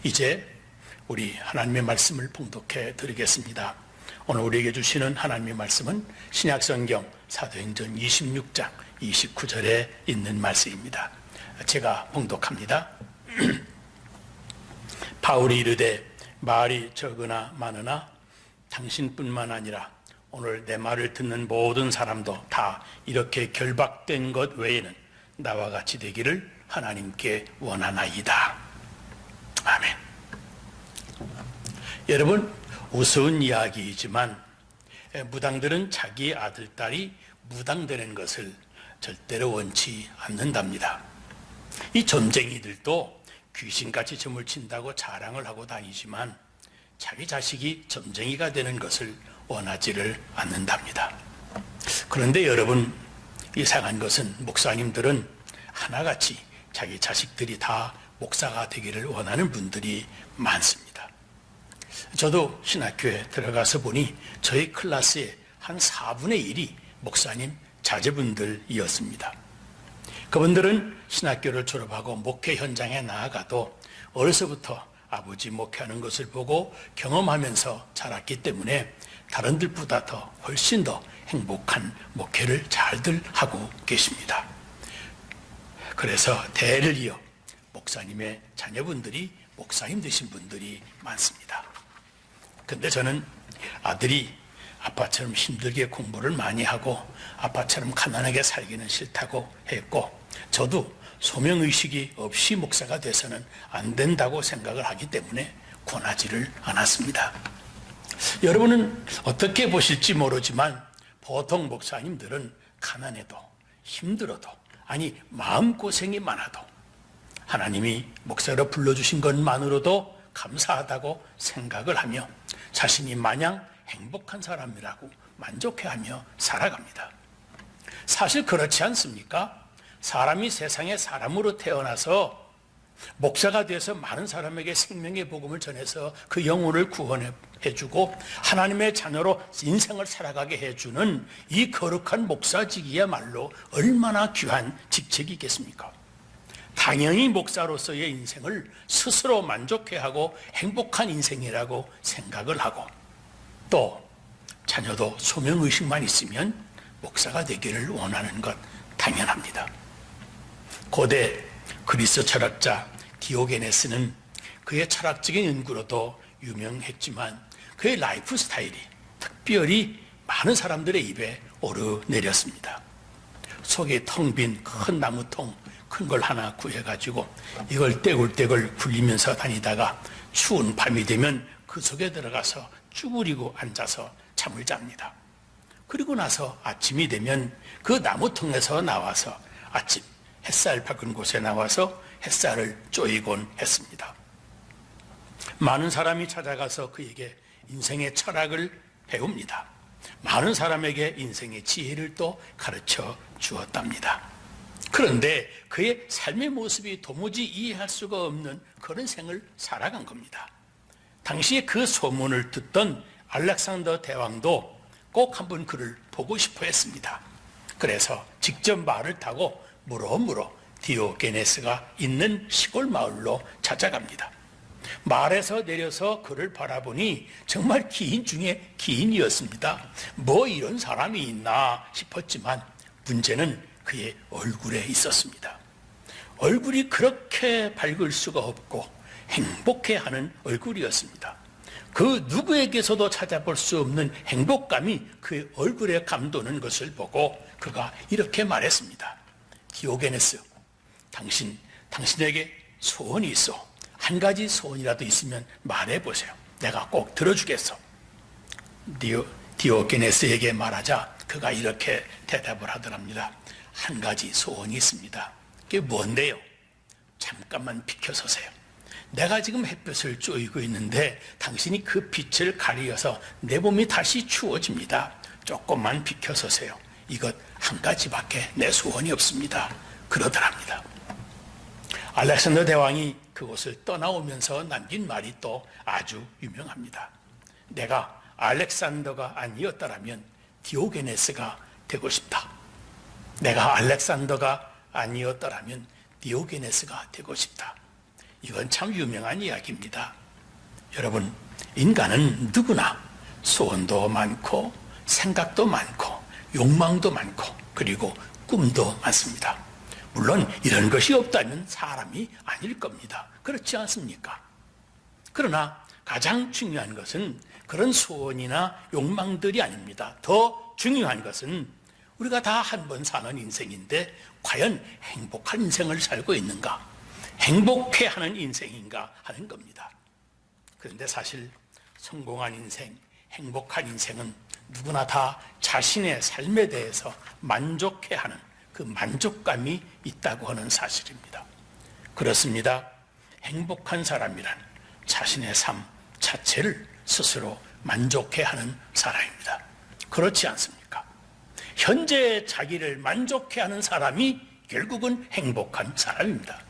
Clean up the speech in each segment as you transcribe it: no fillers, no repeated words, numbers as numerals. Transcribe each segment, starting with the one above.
이제 우리 하나님의 말씀을 봉독해 드리겠습니다. 오늘 우리에게 주시는 하나님의 말씀은 신약성경 사도행전 26장 29절에 있는 말씀입니다. 제가 봉독합니다. 바울이 이르되 말이 적으나 많으나 당신뿐만 아니라 오늘 내 말을 듣는 모든 사람도 다 이렇게 결박된 것 외에는 나와 같이 되기를 하나님께 원하나이다. 아멘. 여러분, 우스운 이야기이지만 무당들은 자기 아들, 딸이 무당되는 것을 절대로 원치 않는답니다. 이 점쟁이들도 귀신같이 점을 친다고 자랑을 하고 다니지만 자기 자식이 점쟁이가 되는 것을 원하지를 않는답니다. 그런데 여러분, 이상한 것은 목사님들은 하나같이 자기 자식들이 다 목사가 되기를 원하는 분들이 많습니다. 저도 신학교에 들어가서 보니 저희 클래스의 한 4분의 1이 목사님 자제분들이었습니다. 그분들은 신학교를 졸업하고 목회 현장에 나아가도 어려서부터 아버지 목회하는 것을 보고 경험하면서 자랐기 때문에 다른들보다 더 훨씬 더 행복한 목회를 잘들 하고 계십니다. 그래서 대를 이어 목사님의 자녀분들이 목사님 되신 분들이 많습니다. 근데 저는 아들이 아빠처럼 힘들게 공부를 많이 하고 아빠처럼 가난하게 살기는 싫다고 했고, 저도 소명의식이 없이 목사가 돼서는 안 된다고 생각을 하기 때문에 권하지를 않았습니다. 여러분은 어떻게 보실지 모르지만 보통 목사님들은 가난해도 힘들어도, 아니 마음고생이 많아도 하나님이 목사로 불러주신 것만으로도 감사하다고 생각을 하며 자신이 마냥 행복한 사람이라고 만족해하며 살아갑니다. 사실 그렇지 않습니까? 사람이 세상에 사람으로 태어나서 목사가 돼서 많은 사람에게 생명의 복음을 전해서 그 영혼을 구원해주고 하나님의 자녀로 인생을 살아가게 해주는 이 거룩한 목사직이야말로 얼마나 귀한 직책이겠습니까? 당연히 목사로서의 인생을 스스로 만족해하고 행복한 인생이라고 생각을 하고, 또 자녀도 소명의식만 있으면 목사가 되기를 원하는 것 당연합니다. 고대 그리스 철학자 디오게네스는 그의 철학적인 연구로도 유명했지만 그의 라이프 스타일이 특별히 많은 사람들의 입에 오르내렸습니다. 속에 텅 빈 큰 나무통 큰 걸 하나 구해가지고 이걸 떼굴떼굴 굴리면서 다니다가 추운 밤이 되면 그 속에 들어가서 쭈그리고 앉아서 잠을 잡니다. 그리고 나서 아침이 되면 그 나무통에서 나와서 아침 햇살 밝은 곳에 나와서 햇살을 쬐이곤 했습니다. 많은 사람이 찾아가서 그에게 인생의 철학을 배웁니다. 많은 사람에게 인생의 지혜를 또 가르쳐 주었답니다. 그런데 그의 삶의 모습이 도무지 이해할 수가 없는 그런 생을 살아간 겁니다. 당시에 그 소문을 듣던 알렉산더 대왕도 꼭 한번 그를 보고 싶어 했습니다. 그래서 직접 말을 타고 무로무로 디오게네스가 있는 시골 마을로 찾아갑니다. 말에서 내려서 그를 바라보니 정말 기인 중에 기인이었습니다. 뭐 이런 사람이 있나 싶었지만 문제는 그의 얼굴에 있었습니다. 얼굴이 그렇게 밝을 수가 없고 행복해하는 얼굴이었습니다. 그 누구에게서도 찾아볼 수 없는 행복감이 그의 얼굴에 감도는 것을 보고 그가 이렇게 말했습니다. 디오게네스, 당신에게 소원이 있어. 한 가지 소원이라도 있으면 말해보세요. 내가 꼭 들어주겠어. 디오게네스에게 말하자 그가 이렇게 대답을 하더랍니다. 한 가지 소원이 있습니다. 그게 뭔데요? 잠깐만 비켜서세요. 내가 지금 햇볕을 쬐이고 있는데 당신이 그 빛을 가리어서 내 몸이 다시 추워집니다. 조금만 비켜서세요. 이것 한 가지밖에 내 소원이 없습니다. 그러더랍니다. 알렉산더 대왕이 그곳을 떠나오면서 남긴 말이 또 아주 유명합니다. 내가 알렉산더가 아니었다라면 디오게네스가 되고 싶다. 내가 알렉산더가 아니었다라면 디오게네스가 되고 싶다. 이건 참 유명한 이야기입니다. 여러분, 인간은 누구나 소원도 많고 생각도 많고 욕망도 많고 그리고 꿈도 많습니다. 물론 이런 것이 없다면 사람이 아닐 겁니다. 그렇지 않습니까? 그러나 가장 중요한 것은 그런 소원이나 욕망들이 아닙니다. 더 중요한 것은 우리가 다 한 번 사는 인생인데 과연 행복한 인생을 살고 있는가? 행복해하는 인생인가 하는 겁니다. 그런데 사실 성공한 인생, 행복한 인생은 누구나 다 자신의 삶에 대해서 만족해하는 그 만족감이 있다고 하는 사실입니다. 그렇습니다. 행복한 사람이란 자신의 삶 자체를 스스로 만족해하는 사람입니다. 그렇지 않습니까? 현재 자기를 만족해하는 사람이 결국은 행복한 사람입니다.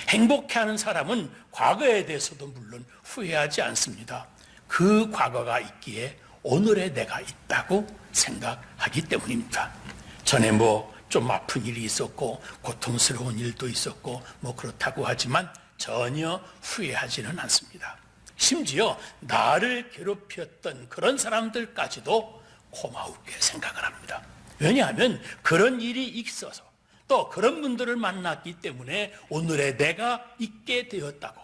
행복해하는 사람은 과거에 대해서도 물론 후회하지 않습니다. 그 과거가 있기에 오늘의 내가 있다고 생각하기 때문입니다. 전에 좀 아픈 일이 있었고 고통스러운 일도 있었고 그렇다고 하지만 전혀 후회하지는 않습니다. 심지어 나를 괴롭혔던 그런 사람들까지도 고마우게 생각을 합니다. 왜냐하면 그런 일이 있어서 또 그런 분들을 만났기 때문에 오늘의 내가 있게 되었다고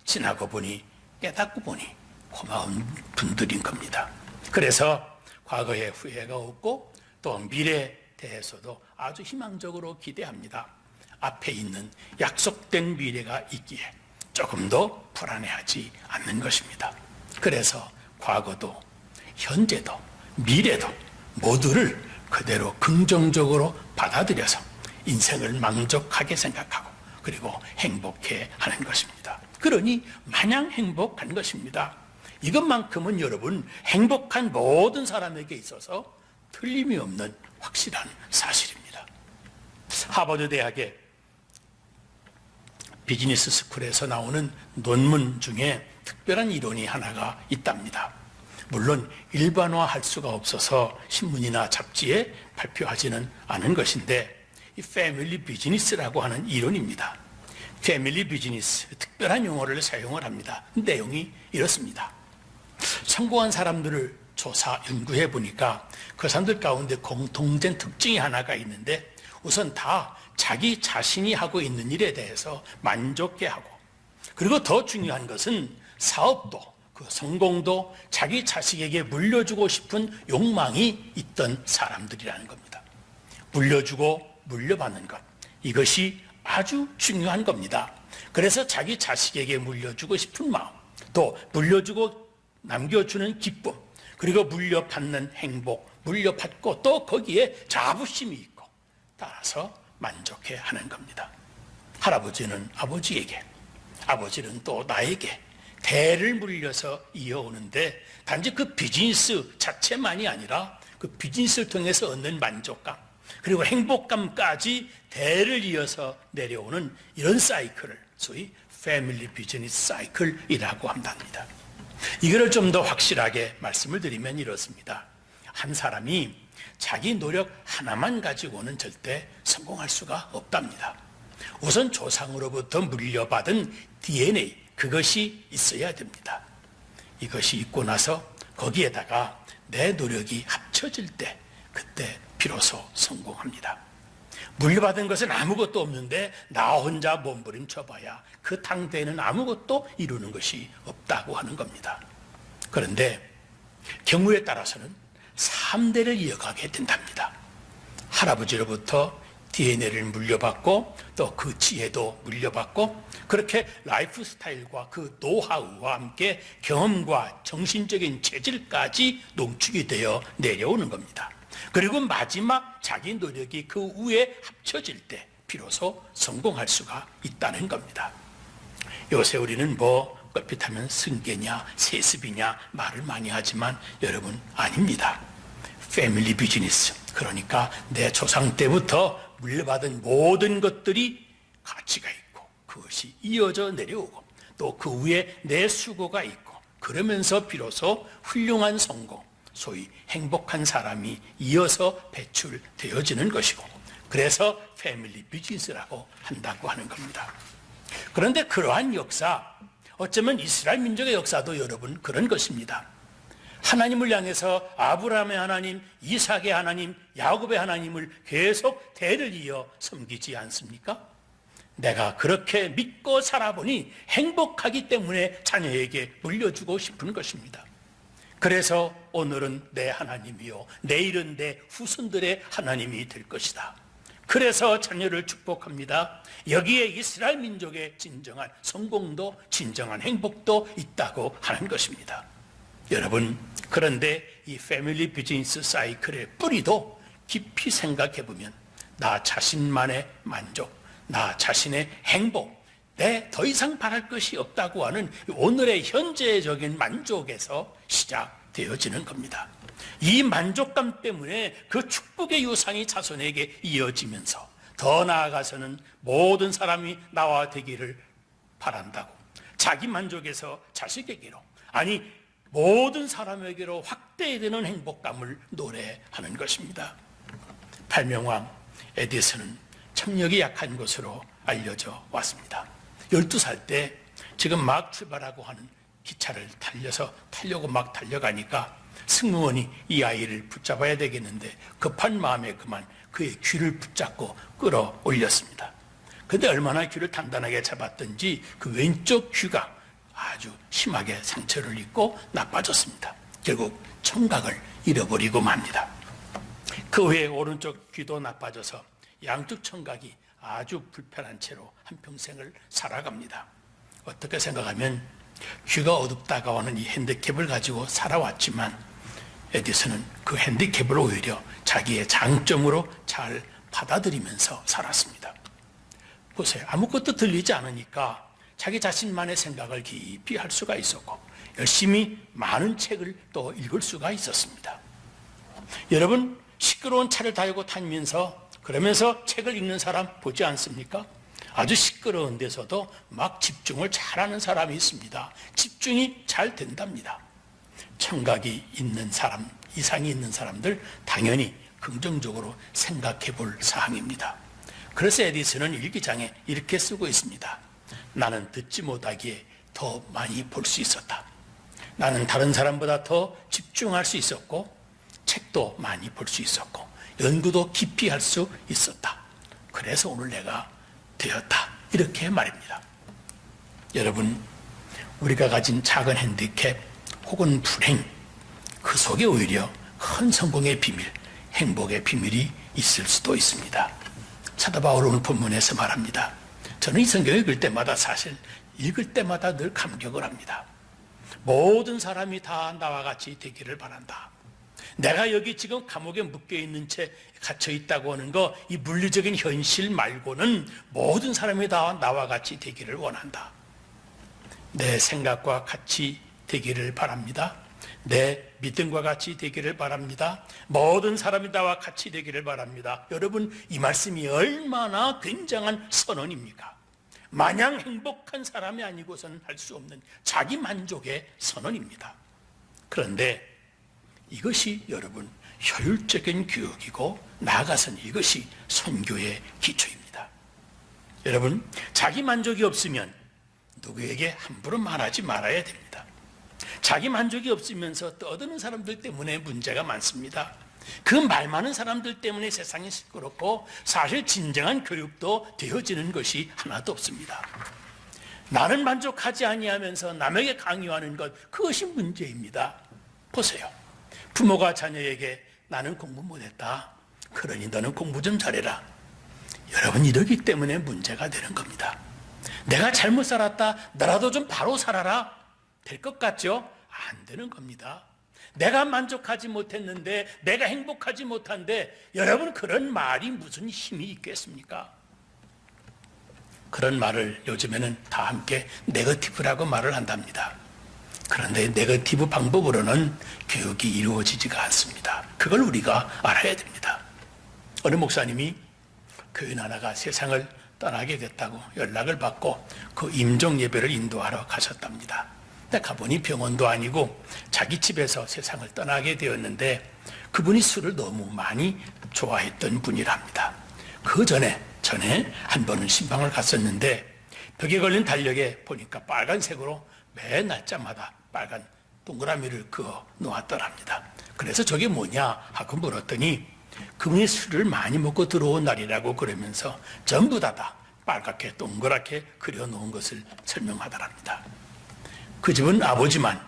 지나고 보니 깨닫고 보니 고마운 분들인 겁니다. 그래서 과거에 후회가 없고 또 미래에 대해서도 아주 희망적으로 기대합니다. 앞에 있는 약속된 미래가 있기에 조금도 불안해하지 않는 것입니다. 그래서 과거도 현재도 미래도 모두를 그대로 긍정적으로 받아들여서 인생을 만족하게 생각하고 그리고 행복해 하는 것입니다. 그러니 마냥 행복한 것입니다. 이것만큼은 여러분 행복한 모든 사람에게 있어서 틀림이 없는 확실한 사실입니다. 하버드 대학의 비즈니스 스쿨에서 나오는 논문 중에 특별한 이론이 하나가 있답니다. 물론 일반화할 수가 없어서 신문이나 잡지에 발표하지는 않은 것인데 이 패밀리 비즈니스라고 하는 이론입니다. 패밀리 비즈니스, 특별한 용어를 사용을 합니다. 내용이 이렇습니다. 성공한 사람들을 조사, 연구해 보니까 그 사람들 가운데 공통된 특징이 하나가 있는데 우선 다 자기 자신이 하고 있는 일에 대해서 만족해하고 그리고 더 중요한 것은 사업도 그 성공도 자기 자식에게 물려주고 싶은 욕망이 있던 사람들이라는 겁니다. 물려주고 물려받는 것, 이것이 아주 중요한 겁니다. 그래서 자기 자식에게 물려주고 싶은 마음, 또 물려주고 남겨주는 기쁨, 그리고 물려받는 행복, 물려받고 또 거기에 자부심이 있고 따라서 만족해 하는 겁니다. 할아버지는 아버지에게, 아버지는 또 나에게 대를 물려서 이어오는데 단지 그 비즈니스 자체만이 아니라 그 비즈니스를 통해서 얻는 만족감 그리고 행복감까지 대를 이어서 내려오는 이런 사이클을 소위 패밀리 비즈니스 사이클이라고 한답니다. 이거를 좀 더 확실하게 말씀을 드리면 이렇습니다. 한 사람이 자기 노력 하나만 가지고는 절대 성공할 수가 없답니다. 우선 조상으로부터 물려받은 DNA, 그것이 있어야 됩니다. 이것이 있고 나서 거기에다가 내 노력이 합쳐질 때 그때 비로소 성공합니다. 물려받은 것은 아무것도 없는데 나 혼자 몸부림쳐봐야 그 당대에는 아무것도 이루는 것이 없다고 하는 겁니다. 그런데 경우에 따라서는 3대를 이어가게 된답니다. 할아버지로부터 DNA를 물려받고 또 그 지혜도 물려받고 그렇게 라이프 스타일과 그 노하우와 함께 경험과 정신적인 체질까지 농축이 되어 내려오는 겁니다. 그리고 마지막 자기 노력이 그 후에 합쳐질 때 비로소 성공할 수가 있다는 겁니다. 요새 우리는 껄핏하면 승계냐 세습이냐 말을 많이 하지만 여러분 아닙니다. 패밀리 비즈니스, 그러니까 내 조상 때부터 물려받은 모든 것들이 가치가 있고 그것이 이어져 내려오고 또 그 위에 내 수고가 있고 그러면서 비로소 훌륭한 성공, 소위 행복한 사람이 이어서 배출되어지는 것이고 그래서 패밀리 비즈니스라고 한다고 하는 겁니다. 그런데 그러한 역사, 어쩌면 이스라엘 민족의 역사도 여러분 그런 것입니다. 하나님을 향해서 아브라함의 하나님, 이삭의 하나님, 야곱의 하나님을 계속 대를 이어 섬기지 않습니까? 내가 그렇게 믿고 살아보니 행복하기 때문에 자녀에게 물려주고 싶은 것입니다. 그래서 오늘은 내 하나님이요, 내일은 내 후손들의 하나님이 될 것이다. 그래서 자녀를 축복합니다. 여기에 이스라엘 민족의 진정한 성공도 진정한 행복도 있다고 하는 것입니다. 여러분, 그런데 이 패밀리 비즈니스 사이클의 뿌리도 깊이 생각해 보면 나 자신만의 만족, 나 자신의 행복, 내 더 이상 바랄 것이 없다고 하는 오늘의 현재적인 만족에서 시작되어지는 겁니다. 이 만족감 때문에 그 축복의 유산이 자손에게 이어지면서 더 나아가서는 모든 사람이 나와 되기를 바란다고, 자기 만족에서 자식에게로, 아니 모든 사람에게로 확대되는 행복감을 노래하는 것입니다. 발명왕 에디슨은 청력이 약한 것으로 알려져 왔습니다. 12살 때 지금 막 출발하고 하는 기차를 타려고 막 달려가니까 승무원이 이 아이를 붙잡아야 되겠는데 급한 마음에 그만 그의 귀를 붙잡고 끌어올렸습니다. 그런데 얼마나 귀를 단단하게 잡았던지 그 왼쪽 귀가 아주 심하게 상처를 입고 나빠졌습니다. 결국 청각을 잃어버리고 맙니다. 그 후에 오른쪽 귀도 나빠져서 양쪽 청각이 아주 불편한 채로 한평생을 살아갑니다. 어떻게 생각하면 귀가 어둡다가 오는 이 핸디캡을 가지고 살아왔지만 에디슨은 그 핸디캡을 오히려 자기의 장점으로 잘 받아들이면서 살았습니다. 보세요. 아무것도 들리지 않으니까 자기 자신만의 생각을 깊이 할 수가 있었고 열심히 많은 책을 또 읽을 수가 있었습니다. 여러분, 시끄러운 차를 타고 다니면서 그러면서 책을 읽는 사람 보지 않습니까? 아주 시끄러운 데서도 막 집중을 잘하는 사람이 있습니다. 집중이 잘 된답니다. 청각이 있는 사람, 이상이 있는 사람들 당연히 긍정적으로 생각해 볼 사항입니다. 그래서 에디슨은 일기장에 이렇게 쓰고 있습니다. 나는 듣지 못하기에 더 많이 볼 수 있었다. 나는 다른 사람보다 더 집중할 수 있었고 책도 많이 볼 수 있었고 연구도 깊이 할 수 있었다. 그래서 오늘 내가 되었다. 이렇게 말입니다. 여러분, 우리가 가진 작은 핸디캡 혹은 불행, 그 속에 오히려 큰 성공의 비밀, 행복의 비밀이 있을 수도 있습니다. 사도 바울 오늘 본문에서 말합니다. 저는 이 성경 읽을 때마다 늘 감격을 합니다. 모든 사람이 다 나와 같이 되기를 바란다. 내가 여기 지금 감옥에 묶여있는 채 갇혀있다고 하는 거, 이 물리적인 현실 말고는 모든 사람이 다 나와 같이 되기를 원한다. 내 생각과 같이 되기를 바랍니다. 내 믿음과 같이 되기를 바랍니다. 모든 사람이 나와 같이 되기를 바랍니다. 여러분, 이 말씀이 얼마나 굉장한 선언입니까? 마냥 행복한 사람이 아니고서는 할 수 없는 자기 만족의 선언입니다. 그런데 이것이 여러분 효율적인 교육이고 나아가서는 이것이 선교의 기초입니다. 여러분, 자기 만족이 없으면 누구에게 함부로 말하지 말아야 됩니다. 자기 만족이 없으면서 떠드는 사람들 때문에 문제가 많습니다. 그 말 많은 사람들 때문에 세상이 시끄럽고 사실 진정한 교육도 되어지는 것이 하나도 없습니다. 나는 만족하지 아니하면서 남에게 강요하는 것, 그것이 문제입니다. 보세요. 부모가 자녀에게 나는 공부 못했다. 그러니 너는 공부 좀 잘해라. 여러분, 이러기 때문에 문제가 되는 겁니다. 내가 잘못 살았다. 너라도 좀 바로 살아라. 될 것 같죠? 안 되는 겁니다. 내가 만족하지 못했는데, 내가 행복하지 못한데, 여러분, 그런 말이 무슨 힘이 있겠습니까? 그런 말을 요즘에는 다 함께 네거티브라고 말을 한답니다. 그런데 네거티브 방법으로는 교육이 이루어지지가 않습니다. 그걸 우리가 알아야 됩니다. 어느 목사님이 교인 하나가 세상을 떠나게 됐다고 연락을 받고 그 임종 예배를 인도하러 가셨답니다. 근데 가보니 병원도 아니고 자기 집에서 세상을 떠나게 되었는데 그분이 술을 너무 많이 좋아했던 분이랍니다. 그 전에 한 번은 신방을 갔었는데 벽에 걸린 달력에 보니까 빨간색으로 매 날짜마다 빨간 동그라미를 그어 놓았더랍니다. 그래서 저게 뭐냐 하고 물었더니 그분이 술을 많이 먹고 들어온 날이라고 그러면서 전부 다 빨갛게 동그랗게 그려놓은 것을 설명하더랍니다. 그 집은 아버지만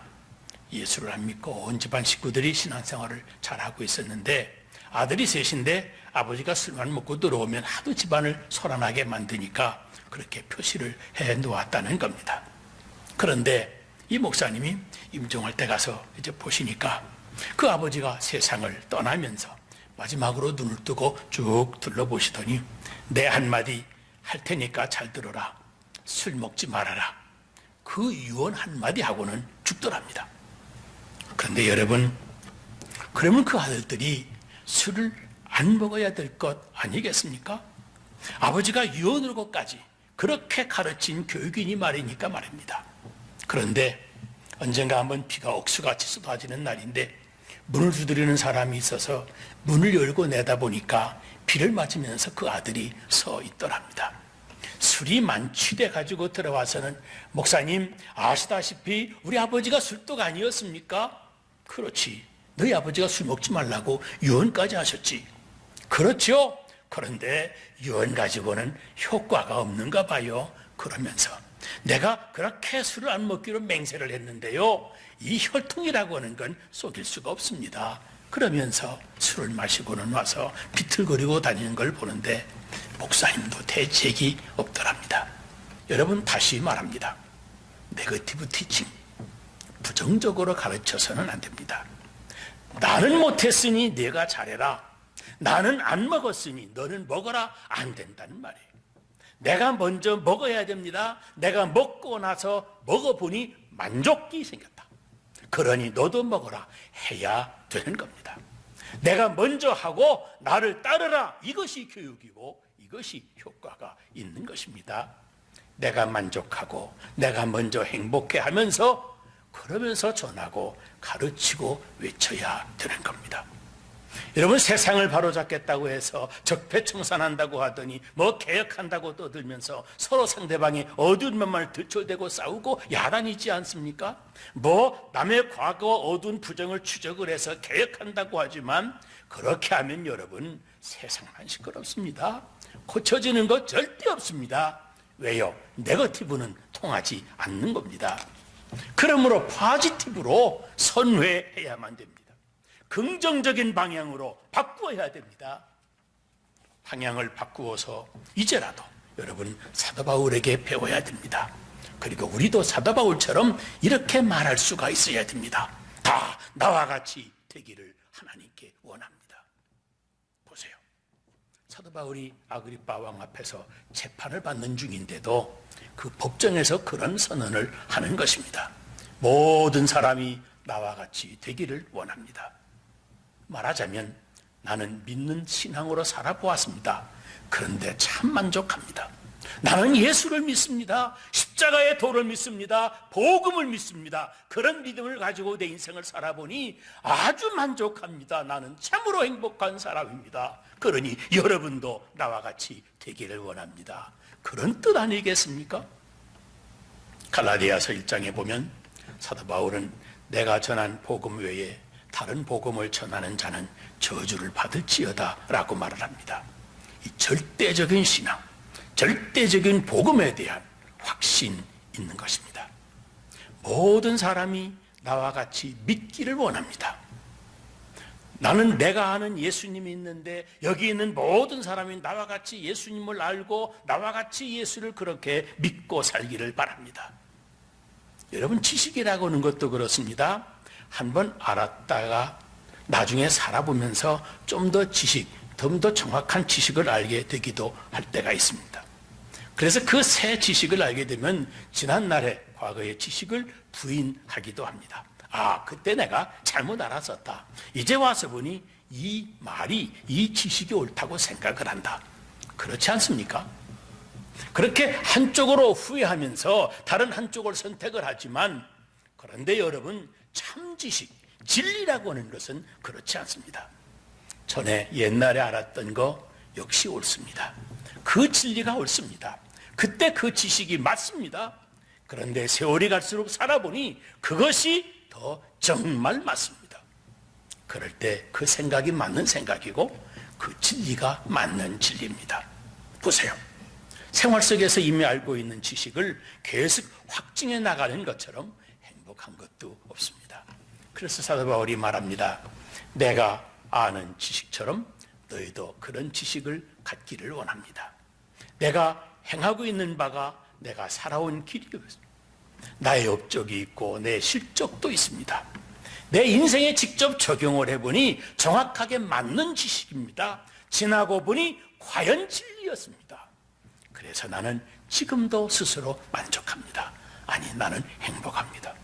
예수를 안 믿고 온 집안 식구들이 신앙생활을 잘하고 있었는데 아들이 셋인데 아버지가 술만 먹고 들어오면 하도 집안을 소란하게 만드니까 그렇게 표시를 해 놓았다는 겁니다. 그런데 이 목사님이 임종할 때 가서 이제 보시니까 그 아버지가 세상을 떠나면서 마지막으로 눈을 뜨고 쭉 둘러보시더니 내 한마디 할 테니까 잘 들어라. 술 먹지 말아라. 그 유언 한마디 하고는 죽더랍니다. 그런데 여러분, 그러면 그 아들들이 술을 안 먹어야 될 것 아니겠습니까? 아버지가 유언으로까지 그렇게 가르친 교육이니 말이니까 말입니다. 그런데 언젠가 한번 비가 억수같이 쏟아지는 날인데 문을 두드리는 사람이 있어서 문을 열고 내다보니까 비를 맞으면서 그 아들이 서 있더랍니다. 술이 만취돼 가지고 들어와서는 목사님 아시다시피 우리 아버지가 술독 아니었습니까? 그렇지. 너희 아버지가 술 먹지 말라고 유언까지 하셨지. 그렇죠. 그런데 유언 가지고는 효과가 없는가 봐요. 그러면서 내가 그렇게 술을 안 먹기로 맹세를 했는데요. 이 혈통이라고 하는 건 속일 수가 없습니다. 그러면서 술을 마시고는 와서 비틀거리고 다니는 걸 보는데 목사님도 대책이 없더랍니다. 여러분 다시 말합니다. 네거티브 티칭, 부정적으로 가르쳐서는 안 됩니다. 나는 못했으니 네가 잘해라. 나는 안 먹었으니 너는 먹어라. 안 된다는 말이에요. 내가 먼저 먹어야 됩니다. 내가 먹고 나서 먹어보니 만족이 생겼다. 그러니 너도 먹어라 해야 되는 겁니다. 내가 먼저 하고 나를 따르라. 이것이 교육이고 이것이 효과가 있는 것입니다. 내가 만족하고 내가 먼저 행복해 하면서 그러면서 전하고 가르치고 외쳐야 되는 겁니다. 여러분 세상을 바로잡겠다고 해서 적폐청산한다고 하더니 뭐 개혁한다고 떠들면서 서로 상대방의 어두운 면만을 들춰대고 싸우고 야단이지 않습니까? 뭐 남의 과거 어두운 부정을 추적을 해서 개혁한다고 하지만 그렇게 하면 여러분 세상만 시끄럽습니다. 고쳐지는 것 절대 없습니다. 왜요? 네거티브는 통하지 않는 겁니다. 그러므로 포지티브로 선회해야만 됩니다. 긍정적인 방향으로 바꾸어야 됩니다. 방향을 바꾸어서 이제라도 여러분 사도 바울에게 배워야 됩니다. 그리고 우리도 사도 바울처럼 이렇게 말할 수가 있어야 됩니다. 다 나와 같이 되기를 하나님께 원합니다. 보세요. 사도 바울이 아그리빠 왕 앞에서 재판을 받는 중인데도 그 법정에서 그런 선언을 하는 것입니다. 모든 사람이 나와 같이 되기를 원합니다. 말하자면 나는 믿는 신앙으로 살아보았습니다. 그런데 참 만족합니다. 나는 예수를 믿습니다. 십자가의 도를 믿습니다. 복음을 믿습니다. 그런 믿음을 가지고 내 인생을 살아보니 아주 만족합니다. 나는 참으로 행복한 사람입니다. 그러니 여러분도 나와 같이 되기를 원합니다. 그런 뜻 아니겠습니까? 갈라디아서 1장에 보면 사도 바울은 내가 전한 복음 외에 다른 복음을 전하는 자는 저주를 받을지어다 라고 말을 합니다. 이 절대적인 신앙, 절대적인 복음에 대한 확신 있는 것입니다. 모든 사람이 나와 같이 믿기를 원합니다. 나는 내가 아는 예수님이 있는데 여기 있는 모든 사람이 나와 같이 예수님을 알고 나와 같이 예수를 그렇게 믿고 살기를 바랍니다. 여러분 지식이라고 하는 것도 그렇습니다. 한번 알았다가 나중에 살아보면서 좀 더 좀 더 정확한 지식을 알게 되기도 할 때가 있습니다. 그래서 그 새 지식을 알게 되면 지난날의 과거의 지식을 부인하기도 합니다. 아, 그때 내가 잘못 알았었다. 이제 와서 보니 이 말이, 이 지식이 옳다고 생각을 한다. 그렇지 않습니까? 그렇게 한쪽으로 후회하면서 다른 한쪽을 선택을 하지만 그런데 여러분 참 지식, 진리라고 하는 것은 그렇지 않습니다. 전에 옛날에 알았던 거 역시 옳습니다. 그 진리가 옳습니다. 그때 그 지식이 맞습니다. 그런데 세월이 갈수록 살아보니 그것이 더 정말 맞습니다. 그럴 때 그 생각이 맞는 생각이고 그 진리가 맞는 진리입니다. 보세요. 생활 속에서 이미 알고 있는 지식을 계속 확증해 나가는 것처럼 행복한 것도 없습니다. 그래서 사도 바울이 말합니다. 내가 아는 지식처럼 너희도 그런 지식을 갖기를 원합니다. 내가 행하고 있는 바가 내가 살아온 길이었습니다. 나의 업적이 있고 내 실적도 있습니다. 내 인생에 직접 적용을 해보니 정확하게 맞는 지식입니다. 지나고 보니 과연 진리였습니다. 그래서 나는 지금도 스스로 만족합니다. 아니, 나는 행복합니다.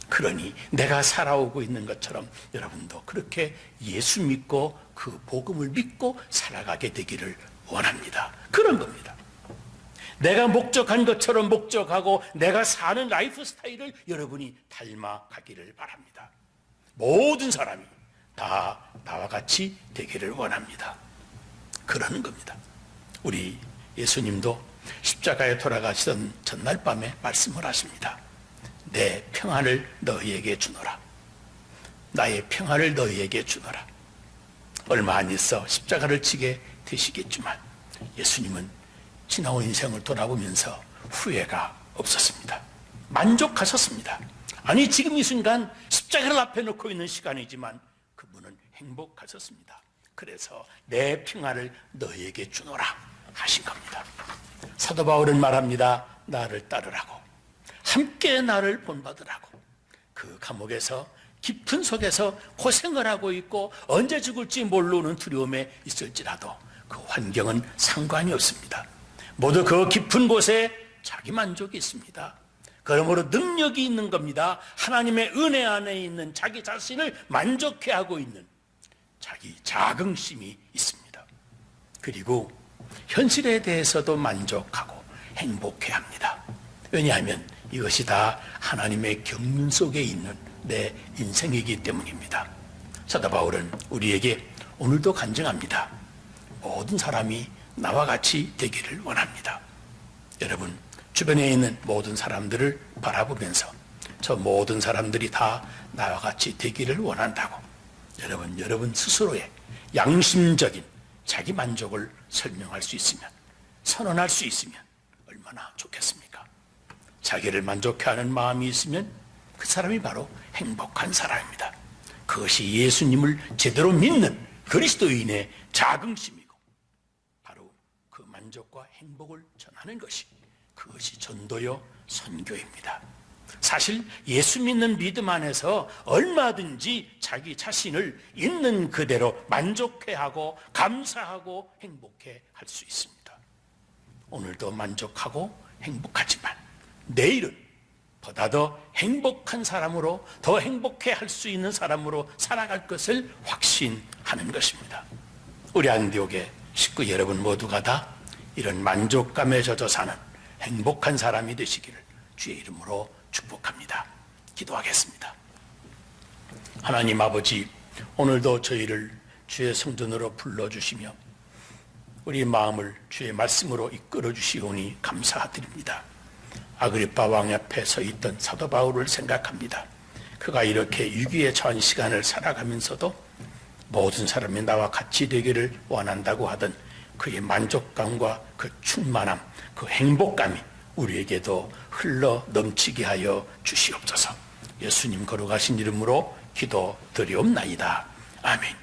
그러니 내가 살아오고 있는 것처럼 여러분도 그렇게 예수 믿고 그 복음을 믿고 살아가게 되기를 원합니다. 그런 겁니다. 내가 목적한 것처럼 목적하고 내가 사는 라이프 스타일을 여러분이 닮아가기를 바랍니다. 모든 사람이 다 나와 같이 되기를 원합니다. 그러는 겁니다. 우리 예수님도 십자가에 돌아가시던 전날 밤에 말씀을 하십니다. 내 평안을 너희에게 주노라. 나의 평안을 너희에게 주노라. 얼마 안 있어 십자가를 지게 되시겠지만 예수님은 지나온 인생을 돌아보면서 후회가 없었습니다. 만족하셨습니다. 아니, 지금 이 순간 십자가를 앞에 놓고 있는 시간이지만 그분은 행복하셨습니다. 그래서 내 평안을 너희에게 주노라 하신 겁니다. 사도 바울은 말합니다. 나를 따르라고, 함께 나를 본받으라고. 그 감옥에서 깊은 속에서 고생을 하고 있고 언제 죽을지 모르는 두려움에 있을지라도 그 환경은 상관이 없습니다. 모두 그 깊은 곳에 자기 만족이 있습니다. 그러므로 능력이 있는 겁니다. 하나님의 은혜 안에 있는 자기 자신을 만족해 하고 있는 자기 자긍심이 있습니다. 그리고 현실에 대해서도 만족하고 행복해 합니다. 왜냐하면 이것이 다 하나님의 경륜 속에 있는 내 인생이기 때문입니다. 사도 바울은 우리에게 오늘도 간증합니다. 모든 사람이 나와 같이 되기를 원합니다. 여러분, 주변에 있는 모든 사람들을 바라보면서 저 모든 사람들이 다 나와 같이 되기를 원한다고 여러분 스스로의 양심적인 자기 만족을 설명할 수 있으면, 선언할 수 있으면 얼마나 좋겠습니까? 자기를 만족해하는 마음이 있으면 그 사람이 바로 행복한 사람입니다. 그것이 예수님을 제대로 믿는 그리스도인의 자긍심이고 바로 그 만족과 행복을 전하는 것이, 그것이 전도요 선교입니다. 사실 예수 믿는 믿음 안에서 얼마든지 자기 자신을 있는 그대로 만족해하고 감사하고 행복해 할 수 있습니다. 오늘도 만족하고 행복하지만 내일은 보다 더 행복한 사람으로, 더 행복해 할 수 있는 사람으로 살아갈 것을 확신하는 것입니다. 우리 안디옥의 식구 여러분 모두가 다 이런 만족감에 젖어 사는 행복한 사람이 되시기를 주의 이름으로 축복합니다. 기도하겠습니다. 하나님 아버지, 오늘도 저희를 주의 성전으로 불러주시며 우리 마음을 주의 말씀으로 이끌어 주시오니 감사드립니다. 아그리빠 왕 앞에 서 있던 사도 바울을 생각합니다. 그가 이렇게 위기에 처한 시간을 살아가면서도 모든 사람이 나와 같이 되기를 원한다고 하던 그의 만족감과 그 충만함, 그 행복감이 우리에게도 흘러 넘치게 하여 주시옵소서. 예수님 거룩하신 이름으로 기도드리옵나이다. 아멘.